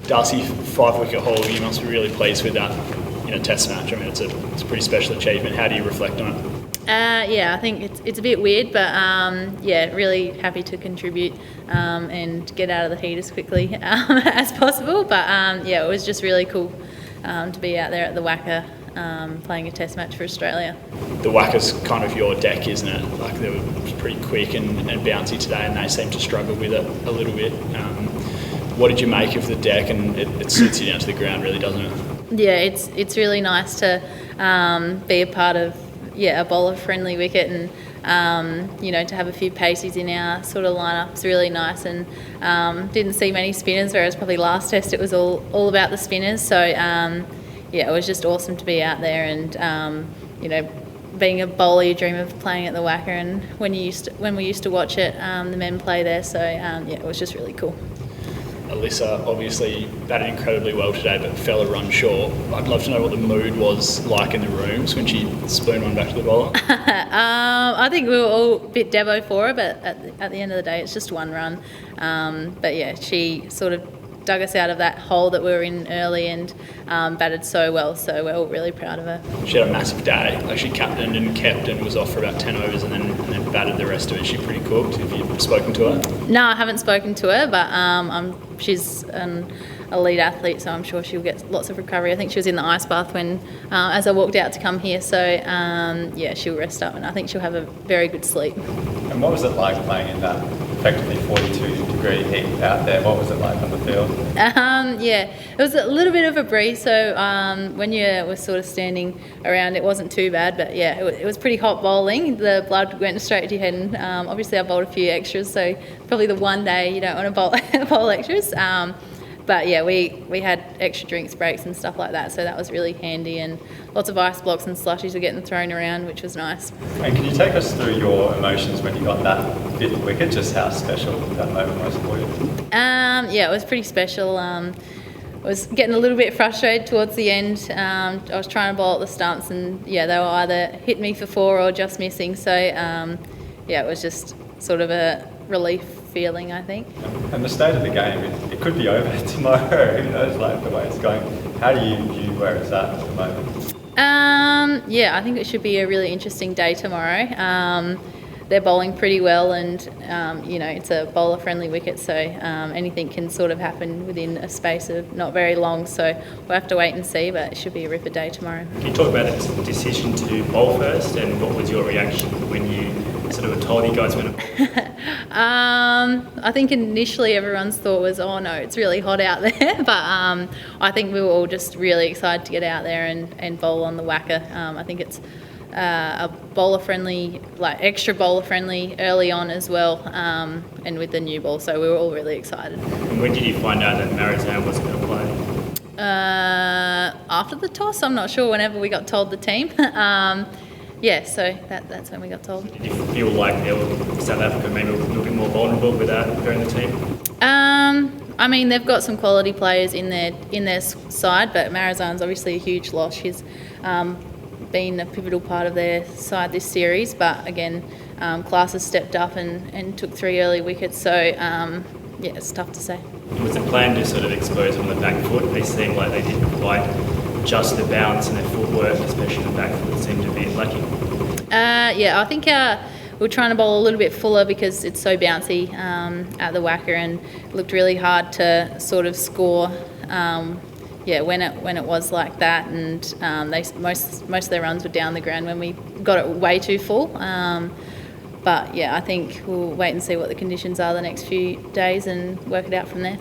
Darcie, 5-wicket haul, you must be really pleased with that in a test match. I mean, it's a pretty special achievement. How do you reflect on it? Yeah, I think it's a bit weird, but yeah, really happy to contribute and get out of the heat as quickly as possible. But yeah, it was just really cool to be out there at the WACA playing a test match for Australia. The WACA's kind of your deck, isn't it? Like, they were pretty quick and bouncy today, and they seem to struggle with it a little bit. What did you make of the deck? And it suits you down to the ground, really, doesn't it? Yeah, it's really nice to be a part of a bowler-friendly wicket, and to have a few paces in our sort of lineup is really nice. And didn't see many spinners, whereas probably last test it was all about the spinners. So it was just awesome to be out there, and being a bowler, you dream of playing at the WACA, and when we used to watch it, the men play there. So it was just really cool. Alyssa obviously batted incredibly well today, but fell a run short. I'd love to know what the mood was like in the rooms when she spooned one back to the bowler. I think we were all a bit Devo for her, but at the end of the day, it's just one run. But yeah, she sort of dug us out of that hole that we were in early, and batted so well, so we're all really proud of her. She had a massive day. Like, she captained and kept and was off for about 10 overs and then batted the rest of it. She's pretty cooked. Have you spoken to her? No, I haven't spoken to her, but she's an elite athlete, so I'm sure she'll get lots of recovery. I think she was in the ice bath as I walked out to come here, so she'll rest up, and I think she'll have a very good sleep. And what was it like playing in that effectively 42-degree heat out there? What was it like on the field? It was a little bit of a breeze, so when you were sort of standing around, it wasn't too bad, but yeah, it was pretty hot bowling. The blood went straight to your head, and obviously I bowled a few extras, so probably the one day you don't want to bowl extras. But yeah, we had extra drinks breaks and stuff like that, so that was really handy, and lots of ice blocks and slushies were getting thrown around, which was nice. And can you take us through your emotions when you got that 5th wicket, just how special that moment was for you? It was pretty special. I was getting a little bit frustrated towards the end. I was trying to bowl at the stumps, and they were either hitting me for 4 or just missing, so it was just sort of a relief feeling, I think. And the state of the game, it could be over tomorrow. Who knows, like, the way it's going. How do you view where it's at the moment? I think it should be a really interesting day tomorrow. They're bowling pretty well, and it's a bowler-friendly wicket, so anything can sort of happen within a space of not very long. So we'll have to wait and see, but it should be a ripper day tomorrow. Can you talk about the decision to bowl first, and what was your reaction when you sort of were told you guys were going to? I think initially everyone's thought was, oh no, it's really hot out there, but I think we were all just really excited to get out there and bowl on the WACA. I think it's a bowler-friendly, like extra bowler-friendly early on as well, and with the new ball, so we were all really excited. And when did you find out that Marizanne wasn't going to play? After the toss, I'm not sure, whenever we got told the team. So that's when we got told. Did you feel like South Africa maybe a little bit more vulnerable without her in the team? I mean, they've got some quality players in their side, but Marizanne's obviously a huge loss. She's been a pivotal part of their side this series, but again, Class has stepped up and took 3 early wickets, so it's tough to say. Was the plan to sort of expose on the back foot? They seemed like they didn't quite adjust the balance and their footwork, especially the back foot, seemed to be lacking. I think we're trying to bowl a little bit fuller because it's so bouncy at the WACA, and it looked really hard to sort of score when it was like that, and most of their runs were down the ground when we got it way too full. But I think we'll wait and see what the conditions are the next few days and work it out from there.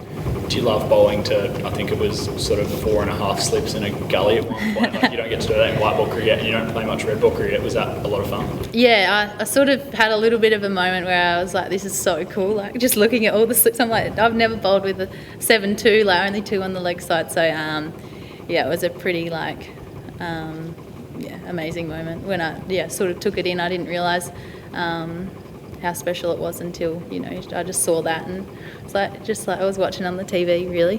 Do you love bowling to, I think it was sort of 4.5 slips in a gully at one point? Like, you don't get to do that in white ball cricket, and you don't play much red ball cricket. Was that a lot of fun? Yeah, I sort of had a little bit of a moment where I was like, this is so cool. Like, just looking at all the slips, I'm like, I've never bowled with a 7-2, like only 2 on the leg side. So it was a pretty amazing moment when I sort of took it in. I didn't realise how special it was until, you know, I just saw that, and it's like just like I was watching on the TV, really.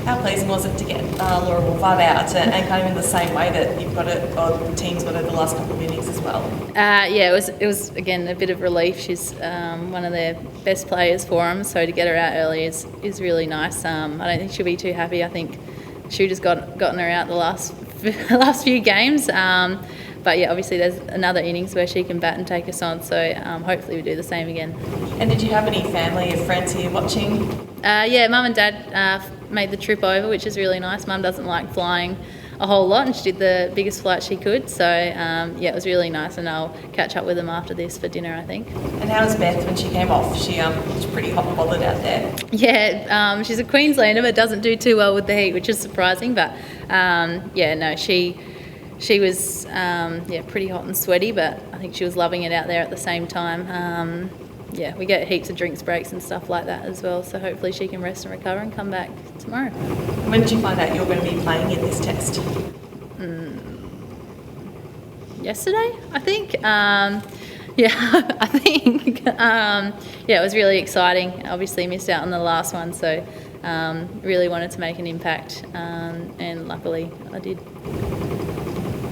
How pleasing was it to get Laura Wolf out and kind of in the same way that you've got it, or the team's got it the last couple of innings as well? Yeah, it was again a bit of relief. She's one of their best players for them, so to get her out early is really nice. I don't think she'll be too happy. I think Shooter's gotten her out the last few games. But yeah, obviously there's another innings where she can bat and take us on, so hopefully we do the same again. And did you have any family or friends here watching? Yeah, Mum and Dad made the trip over, which is really nice. Mum doesn't like flying a whole lot, and she did the biggest flight she could, so yeah, it was really nice, and I'll catch up with them after this for dinner, I think. And how was Beth when she came off? She was pretty hot and bothered out there. Yeah, she's a Queenslander but doesn't do too well with the heat, which is surprising, but yeah, no, she was pretty hot and sweaty, but I think she was loving it out there at the same time. Yeah, we get heaps of drinks breaks and stuff like that as well, so hopefully she can rest and recover and come back tomorrow. When did you find out you were going to be playing in this test? Yesterday, I think. Yeah, I think. Yeah, it was really exciting. Obviously missed out on the last one, so really wanted to make an impact, and luckily I did.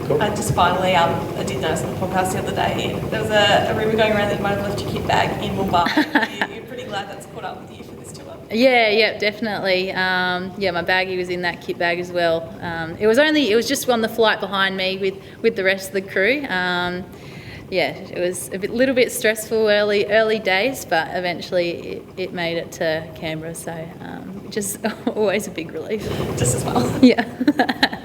Cool. Just finally, I did notice on the podcast the other day, there was a rumour going around that you might have left your kit bag in Mumbai. You're pretty glad that's caught up with you for this tour? Yeah, definitely. Yeah, my baggie was in that kit bag as well. It was just on the flight behind me with the rest of the crew. Yeah, it was a little bit stressful early days, but eventually it made it to Canberra, so just always a big relief. Just as well. Yeah.